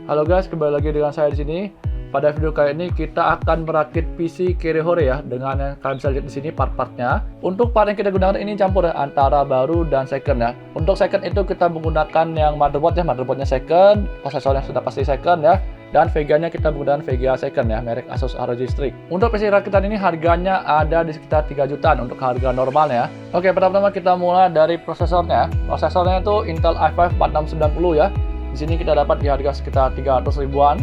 Halo guys, kembali lagi dengan saya di sini. Pada video kali ini kita akan merakit PC Kirihore ya, dengan yang kalian bisa lihat di sini part-partnya. Untuk part yang kita gunakan ini campur ya, antara baru dan second ya. Untuk second itu kita menggunakan yang motherboard ya, motherboardnya second, prosesornya sudah pasti second ya. Dan VGA-nya kita menggunakan VGA second ya, merek Asus ROG Strix. Untuk PC rakitan ini harganya ada di sekitar 3 jutaan untuk harga normalnya. Oke, pertama-tama kita mulai dari prosesornya. Prosesornya itu Intel i5 4690 ya. Di sini kita dapat di harga sekitar 300 ribuan.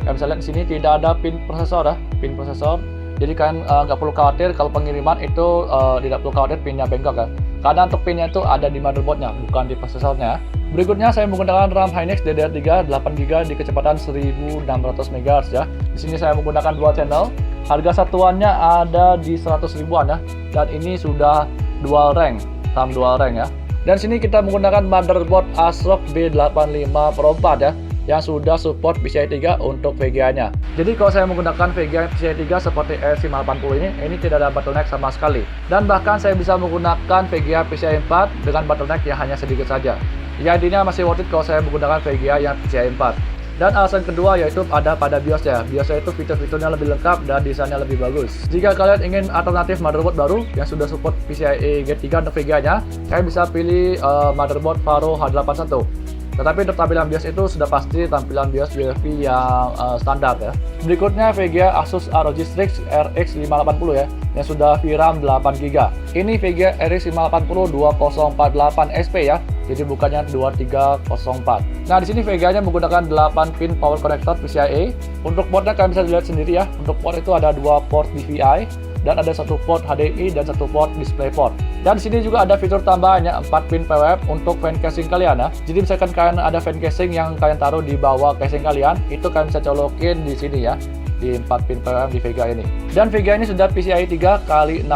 Kalian bisa lihat di sini tidak ada pin prosesor ya, pin prosesor. Jadi kalian nggak perlu khawatir kalau pengiriman itu tidak perlu khawatir pinnya bengkok ya. Karena untuk pinnya itu ada di motherboardnya, bukan di prosesornya. Berikutnya saya menggunakan RAM Hynix DDR3 8GB di kecepatan 1600 MHz ya. Di sini saya menggunakan dual channel. Harga satuannya ada di 100 ribuan ya. Dan ini sudah dual rank, RAM dual rank ya. Dan sini kita menggunakan motherboard ASRock B85 Pro 4 ya, yang sudah support PCIe 3 untuk VGA-nya. Jadi kalau saya menggunakan VGA PCIe 3 seperti RS580 ini tidak ada bottleneck sama sekali. Dan bahkan saya bisa menggunakan VGA PCIe 4 dengan bottleneck yang hanya sedikit saja. Ya intinya masih worth it kalau saya menggunakan VGA yang PCIe 4. Dan alasan kedua yaitu ada pada BIOS ya. BIOS itu fitur-fiturnya lebih lengkap dan desainnya lebih bagus. Jika kalian ingin alternatif motherboard baru yang sudah support PCIe Gen3 untuk VGA-nya, kalian bisa pilih motherboard Pharo H81. Tetapi untuk tampilan BIOS itu sudah pasti tampilan BIOS UEFI yang standar ya. Berikutnya VGA Asus ROG Strix RX 580 ya, yang sudah VRAM 8GB. Ini VGA RX 580 2048 SP ya, jadi bukannya 2304. Nah di sini VGA-nya menggunakan 8 pin power connector PCIe. Untuk portnya kalian bisa lihat sendiri ya. Untuk port itu ada 2 port DVI dan ada 1 port HDMI dan 1 port DisplayPort. Dan di sini juga ada fitur tambahannya 4 pin PWM untuk fan casing kalian ya. Jadi misalkan kalian ada fan casing yang kalian taruh di bawah casing kalian, itu kalian bisa colokin di sini ya, di 4 pin PWM di VGA ini. Dan VGA ini sudah PCIe 3x16.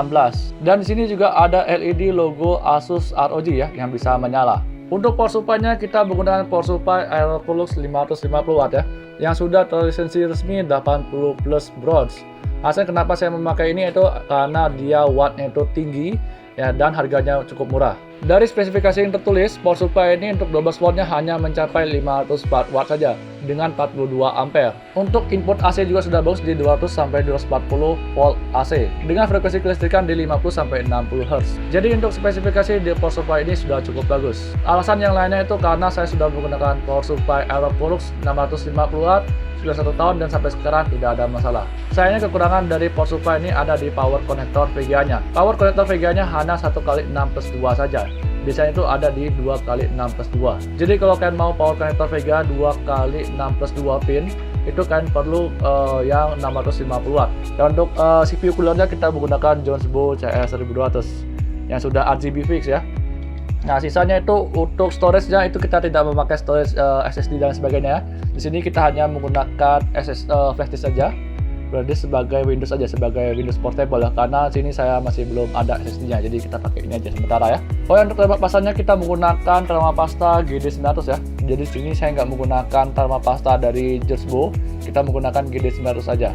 Dan di sini juga ada LED logo Asus ROG ya yang bisa menyala. Untuk power supply-nya kita menggunakan power supply Aerocolux 550W ya, yang sudah terlisensi resmi 80 plus bronze. Alasan kenapa saya memakai ini itu karena dia wattnya itu tinggi ya, dan harganya cukup murah. Dari spesifikasi yang tertulis, power supply ini untuk 12 wattnya hanya mencapai 504 watt saja dengan 42 ampere. Untuk input AC juga sudah bagus di 200 sampai 240 volt AC dengan frekuensi kelistrikan di 50 sampai 60 Hz. Jadi untuk spesifikasi di power supply ini sudah cukup bagus. Alasan yang lainnya itu karena saya sudah menggunakan power supply Aerocolux 650 watt sudah 1 tahun dan sampai sekarang tidak ada masalah. Sayangnya kekurangan dari power supply ini ada di power connector VGA-nya. Power connector VGA-nya hanya 1x6+2 saja. Biasanya itu ada di 2x6+2. Jadi kalau kalian mau power connector VGA 2x6+2 pin, itu kalian perlu yang 650 watt. Dan untuk CPU coolernya kita menggunakan Jonesbo CR1200 yang sudah RGB fix ya. Nah sisanya itu untuk storage-nya itu kita tidak memakai storage SSD dan sebagainya. Di sini kita hanya menggunakan flash disk saja. Berarti sebagai Windows saja, sebagai Windows portable ya. Karena sini saya masih belum ada SSD-nya, jadi kita pakai ini aja sementara ya. Oh ya, untuk thermal pastanya kita menggunakan thermal pasta GD900 ya. Jadi sini saya nggak menggunakan thermal pasta dari Jonesbo, kita menggunakan GD900 saja.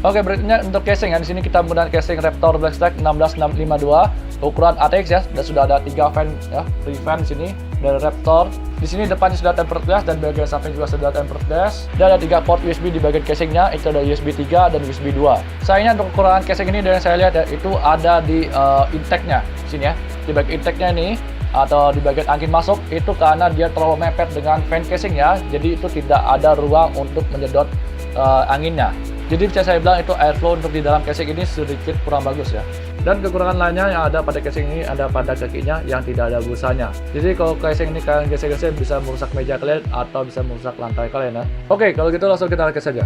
Oke, berikutnya untuk casing ya. Di sini kita menggunakan casing Raptor Blackstrike 16652 ukuran ATX ya. Dan sudah ada 3 fan ya, 3 fan di sini dari Raptor. Di sini depannya sudah tempered glass dan bagian samping juga sudah tempered glass. Dan ada 3 port USB di bagian casingnya, itu ada USB 3 dan USB 2. Sayangnya untuk kekurangan casing ini dari saya lihat ya, itu ada di intake-nya di sini ya. Di bagian intake-nya ini atau di bagian angin masuk itu karena dia terlalu mepet dengan fan casing ya. Jadi itu tidak ada ruang untuk menyedot anginnya. Jadi bisa saya bilang itu airflow untuk di dalam casing ini sedikit kurang bagus ya. Dan kekurangan lainnya yang ada pada casing ini ada pada kakinya yang tidak ada busanya. Jadi kalau casing ini kalian gesek-gesek bisa merusak meja kalian atau bisa merusak lantai kalian ya. Oke, kalau gitu langsung kita rakit saja.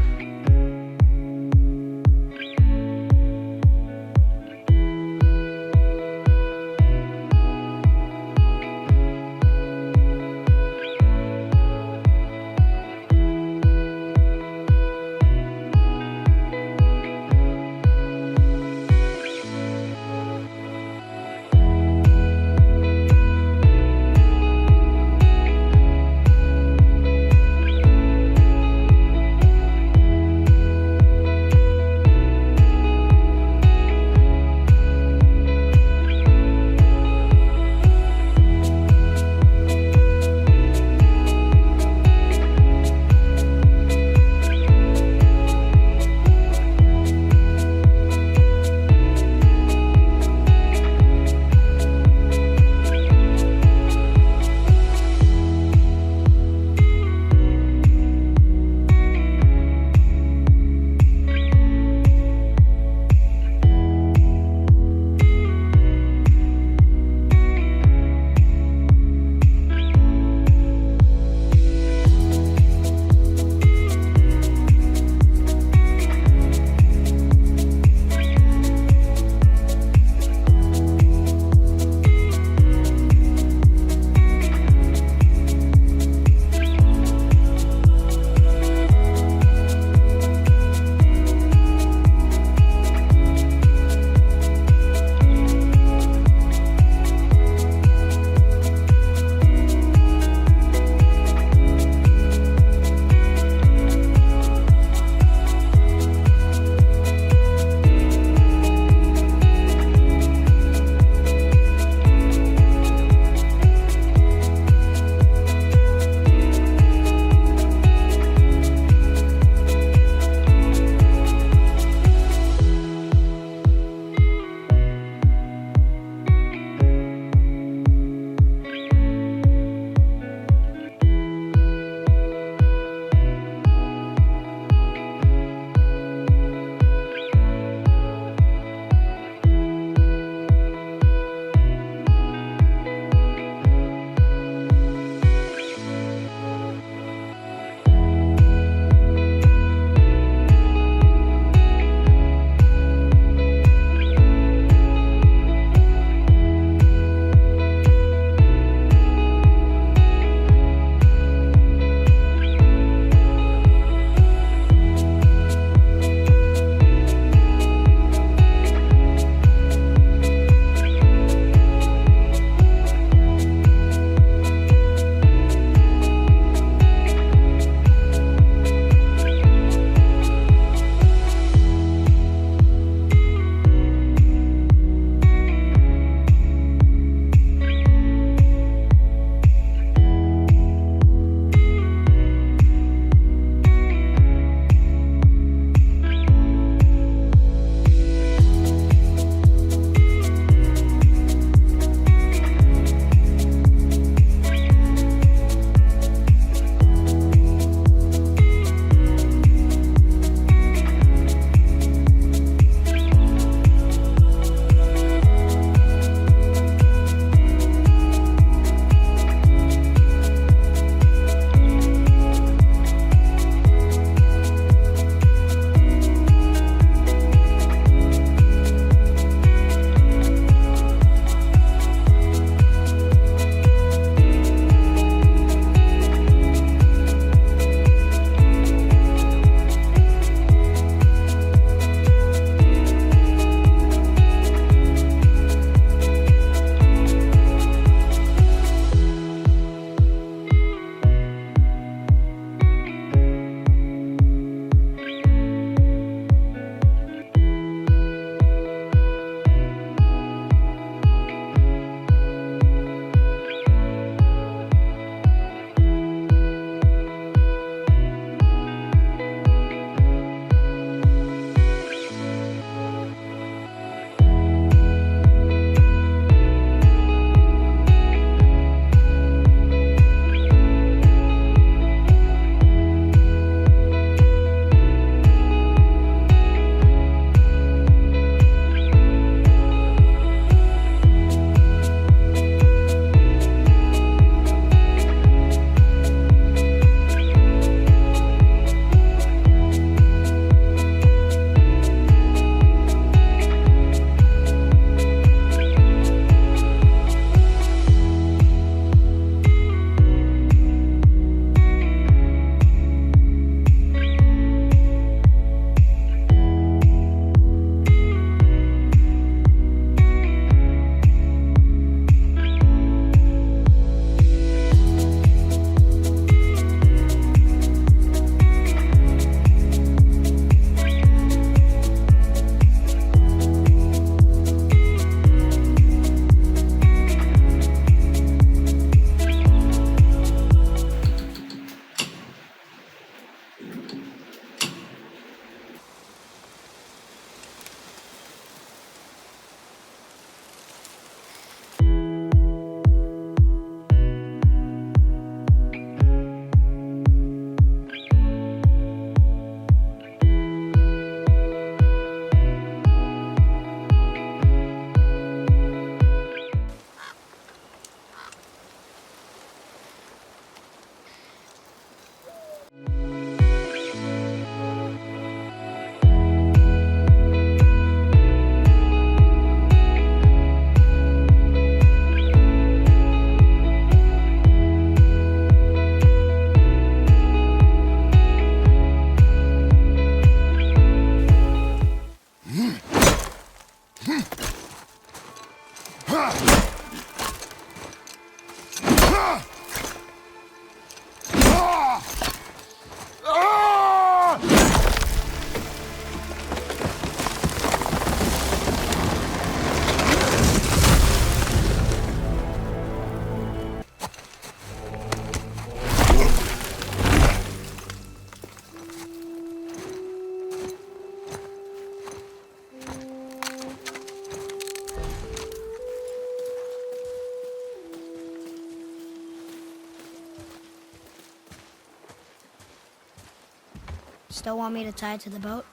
Still want me to tie it to the boat?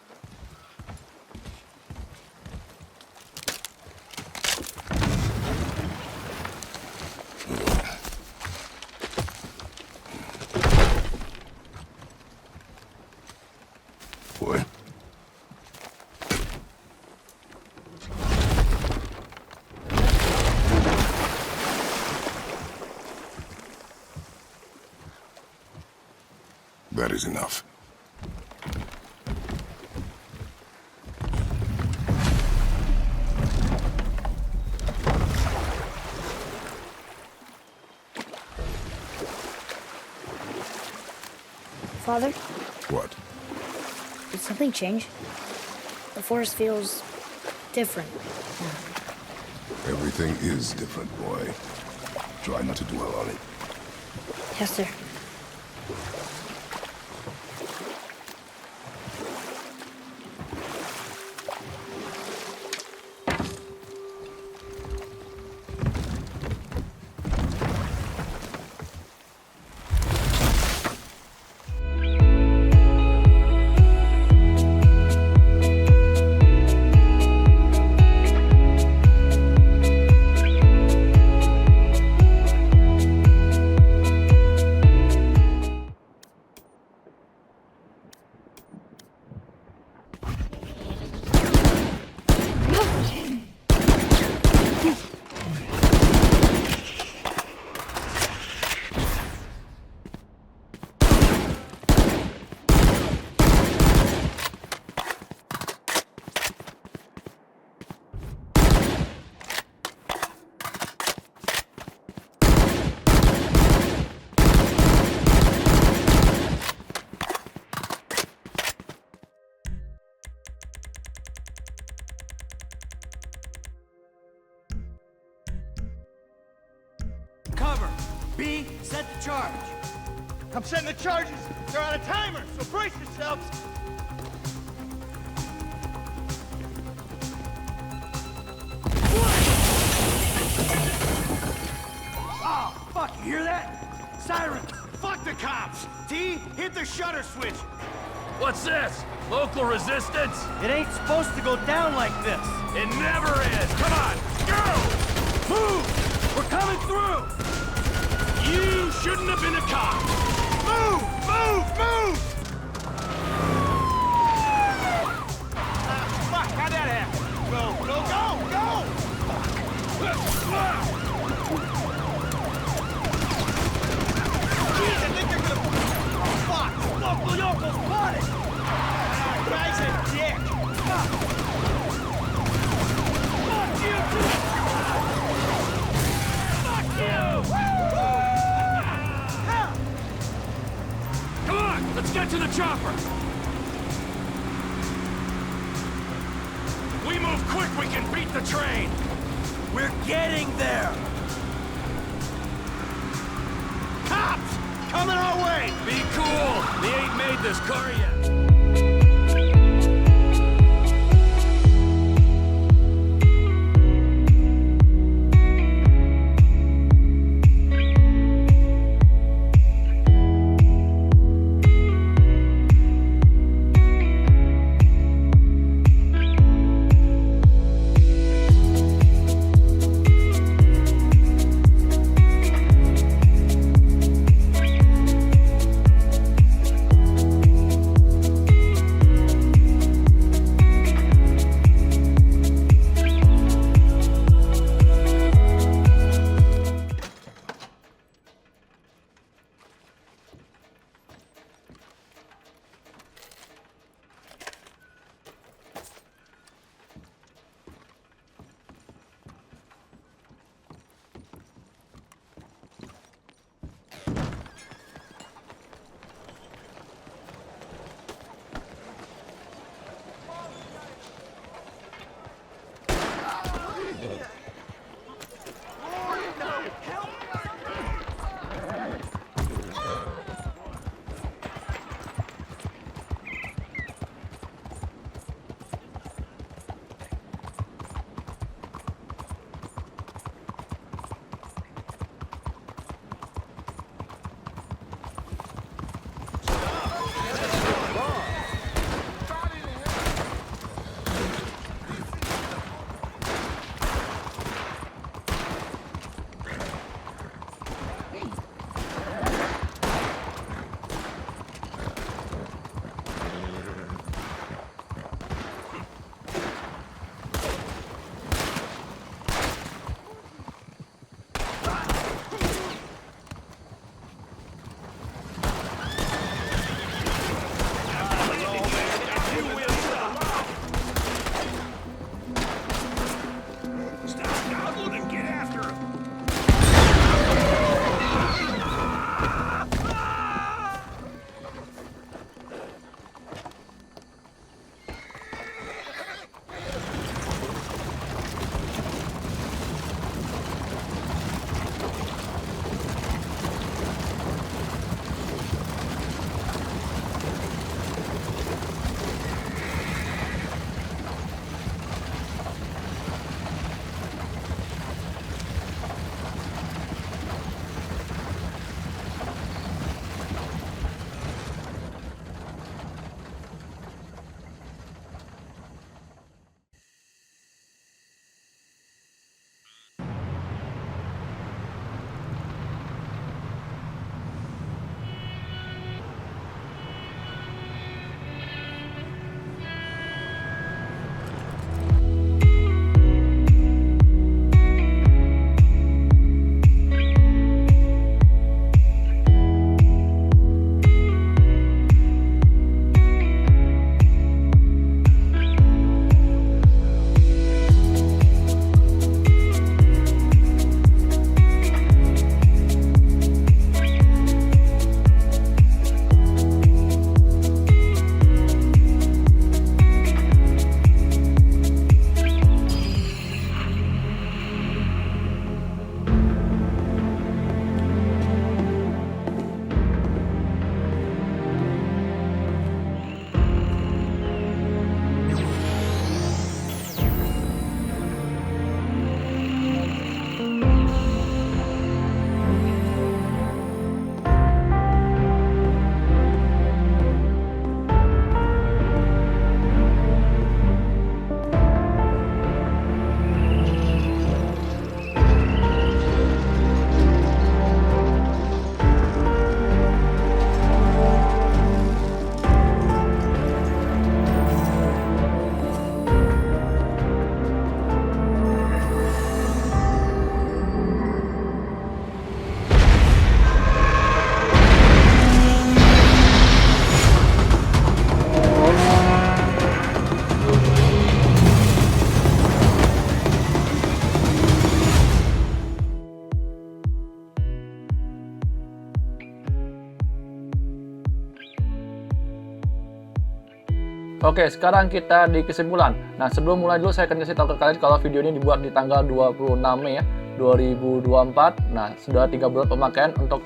Boy. That is enough. Father, What? did something change? The forest feels different. Everything is different, boy. Try not to dwell on it. Yes, sir. Cover. B, set the charge. I'm setting the charges. They're on a timer, so brace yourselves. Oh, fuck, you hear that? Sirens. Fuck the cops. T, hit the shutter switch. What's this? Local resistance? It ain't supposed to go down like this. It never is! Come on, go! Move! We're coming through! You shouldn't have been a cop! Move! Move! Move! Fuck, how'd that happen? Go, go, go, go! Jeez, I think they're gonna... Oh, fuck! Local yokel spotted! Guy's a dick! Fuck you too! Fuck you! Come on, let's get to the chopper! If we move quick, we can beat the train! We're getting there! Cops! Coming our way! Be cool! We ain't made this car yet! Oke, sekarang kita di kesimpulan. Nah, sebelum mulai dulu saya akan kasih tahu ke kalian kalau video ini dibuat di tanggal 26 Mei ya, 2024. Nah, sudah 3 bulan pemakaian untuk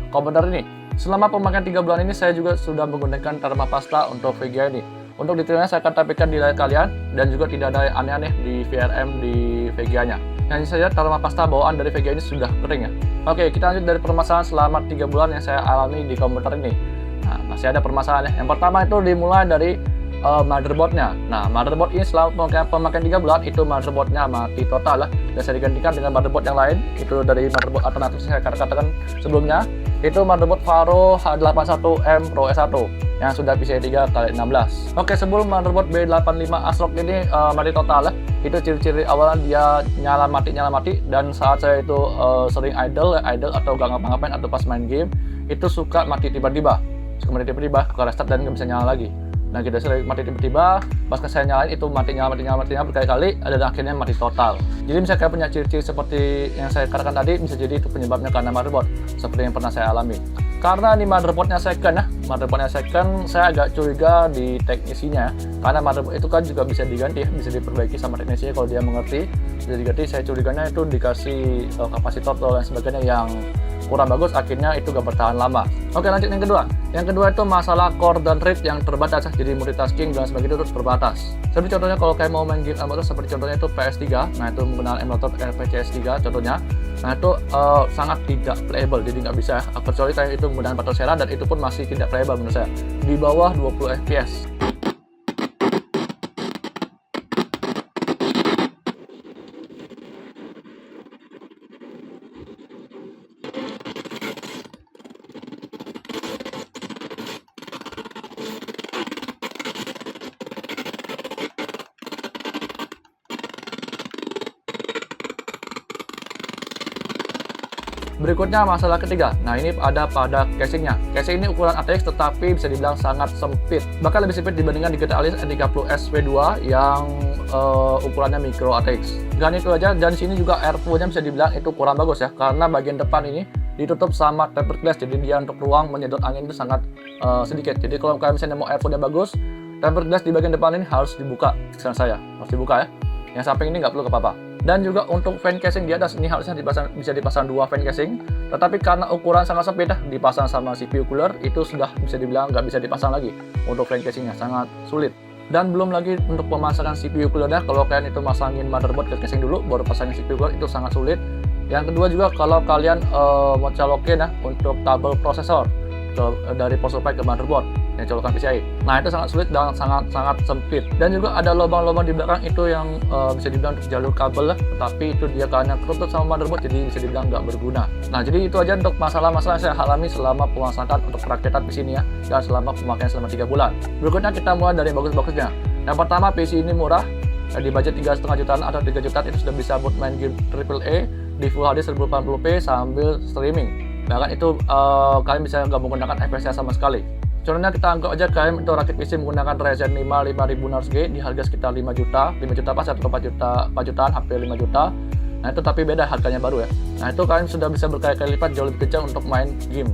komputer ini. Selama pemakaian 3 bulan ini saya juga sudah menggunakan Dharma Pasta untuk VGA ini. Untuk detailnya saya akan tampilkan di layar kalian dan juga tidak ada yang aneh-aneh di VRM di VGA-nya. Yang saja Dharma Pasta bawaan dari VGA ini sudah kering ya. Oke, kita lanjut dari permasalahan selama 3 bulan yang saya alami di komputer ini. Nah, masih ada permasalahannya. Yang pertama itu dimulai dari motherboardnya. Nah, motherboard ini selama pemakaian 3 bulan itu motherboardnya mati total lah. Dan saya digantikan dengan motherboard yang lain. Itu dari motherboard alternatif yang saya katakan sebelumnya. Itu motherboard Faro H81M Pro S1 yang sudah PCIe 3x16. Oke, sebelum motherboard B85 ASRock ini mati total lah. Itu ciri-ciri awalnya dia nyala mati dan saat saya itu sering idle atau gak ngapa-ngapain atau pas main game itu suka mati tiba-tiba. Kemudian tiba-tiba ke restart dan nggak bisa nyala lagi. Nah, kita sering mati tiba-tiba, pas saya nyalain itu mati nyala berkali-kali, dan akhirnya mati total. Jadi misalnya punya ciri-ciri seperti yang saya katakan tadi, bisa jadi itu penyebabnya karena motherboard, seperti yang pernah saya alami. Karena ini motherboardnya second ya, saya agak curiga di teknisinya, karena motherboard itu kan juga bisa diganti, bisa diperbaiki sama teknisinya kalau dia mengerti, bisa diganti. Saya curiganya itu dikasih kapasitor dan sebagainya yang kurang bagus, akhirnya itu gak bertahan lama. Oke, lanjut yang kedua. Yang kedua itu masalah core dan read yang terbatas, jadi multitasking dan sebagainya itu terbatas. Seperti contohnya kalau kayak mau main game emulator seperti contohnya itu PS3, nah itu menggunakan emulator RPCS 3 contohnya. Nah itu sangat tidak playable, jadi nggak bisa. Kecuali kayak itu menggunakan Battlesera dan itu pun masih tidak playable menurut saya, di bawah 20 fps. Berikutnya masalah ketiga. Nah, ini ada pada casingnya. Casing ini ukuran ATX tetapi bisa dibilang sangat sempit. Bahkan lebih sempit dibandingkan di GT Alias N30S V2 yang ukurannya micro ATX. Dan itu aja, dan sini juga airflow-nya bisa dibilang itu kurang bagus ya, karena bagian depan ini ditutup sama tempered glass, jadi dia untuk ruang menyedot angin itu sangat sedikit. Jadi kalau kalian misalnya mau airflow-nya bagus, tempered glass di bagian depan ini harus dibuka. Saran saya harus dibuka ya. Yang samping ini nggak perlu ke-apa. Dan juga untuk fan casing di atas ini harusnya bisa dipasang 2 fan casing, tetapi karena ukuran sangat sempit dipasang sama CPU cooler itu sudah bisa dibilang nggak bisa dipasang lagi untuk fan casingnya, sangat sulit. Dan belum lagi untuk pemasangan CPU coolernya, kalau kalian itu masangin motherboard ke casing dulu baru pasangin CPU cooler itu sangat sulit. Yang kedua juga kalau kalian mau colokin untuk kabel prosesor dari power supply ke motherboard yang colokan PCIe. Nah, itu sangat sulit dan sangat sempit. Dan juga ada lubang-lubang di belakang itu yang bisa dibilang untuk jalur kabel tetapi itu dia karena ketutup sama motherboard jadi bisa dibilang nggak berguna. Nah, jadi itu aja untuk masalah-masalah yang saya alami selama pemasangan untuk perakitan PC ini ya, dan selama pemakaian selama 3 bulan. Berikutnya kita mulai dari bagus-bagusnya. Yang pertama, PC ini murah, di budget 3,5 jutaan atau 3 jutaan itu sudah bisa buat main game AAA di Full HD 1080p sambil streaming. Bahkan itu kalian bisa nggak menggunakan FPS sama sekali. Contohnya kita anggap aja kalian itu rakit PC menggunakan Ryzen 5 5600G di harga sekitar 5 juta pas atau 4 jutaan, hampir 5 juta. Nah itu tapi beda harganya baru ya. Nah itu kalian sudah bisa berkali-kali lipat jauh lebih kencang untuk main game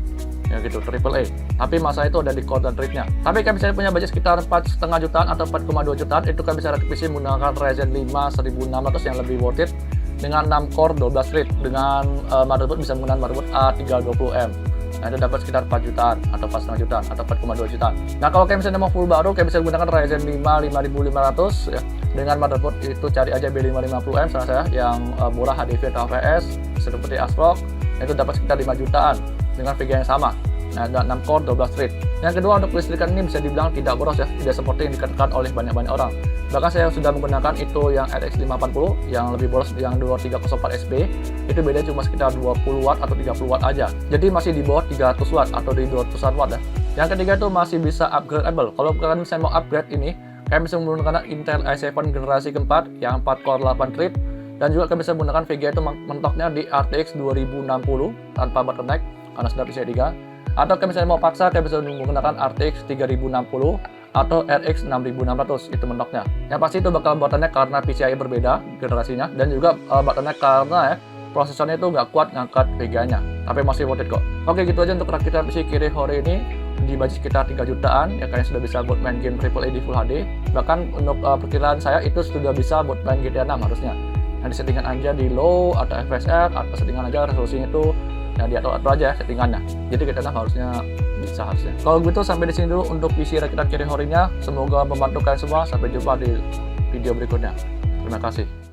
ya gitu AAA. Tapi masalah itu ada di core dan read-nya. Tapi kalian misalnya punya budget sekitar 4,5 jutaan atau 4,2 jutaan, itu kalian bisa rakit PC menggunakan Ryzen 5 1600 yang lebih worth it dengan 6 core 12 thread dengan motherboard bisa menggunakan motherboard A320M. Nah itu dapat sekitar 4 jutaan atau 4,5 jutaan atau 4,2 jutaan. Nah kalau kalian misalnya mau full baru, kalian bisa menggunakan Ryzen 5 5500 ya, dengan motherboard itu cari aja B550M salah saya yang murah HDV atau HVS seperti ASRock, itu dapat sekitar 5 jutaan dengan VGA yang sama. Nah, ada 6 core 12 thread. Yang kedua, untuk listrikan ini bisa dibilang tidak boros ya, tidak seperti yang dikatakan oleh banyak orang. Bahkan saya sudah menggunakan itu yang RX 580 yang lebih boros, yang 2304SB itu beda cuma sekitar 20 watt atau 30 watt aja, jadi masih di bawah 300 watt atau di 200an watt ya. Yang ketiga itu masih bisa upgradeable. Kalau kalian misalnya mau upgrade ini, kalian bisa menggunakan Intel i7 generasi keempat yang 4 core 8 thread, dan juga kalian bisa menggunakan VGA itu mentoknya di RTX 2060 tanpa bottleneck karena sudah PCIe 3. Atau kalian misalnya mau paksa, kalian bisa menggunakan RTX 3060 atau RX 6600 itu mentoknya. Yang pasti itu bakal bottleneck karena PCIe berbeda generasinya, dan juga bottleneck karena prosesornya itu nggak kuat ngangkat VGA-nya. Tapi masih worth it kok. Oke, gitu aja untuk rakitan PC Kirihore ini. di budget sekitar 3 jutaan ya, kalian sudah bisa buat main game AAA di Full HD. Bahkan untuk perkiraan saya itu sudah bisa buat main GTA 6 harusnya. Yang disettingan aja di low atau FSR atau settingan aja resolusinya itu ya diatur-atur aja settingannya. Jadi GTA 6 harusnya bisa harusnya. Kalau gitu sampai di sini dulu untuk PC rakitan Kirihori-nya. Semoga membantu kalian semua. Sampai jumpa di video berikutnya. Terima kasih.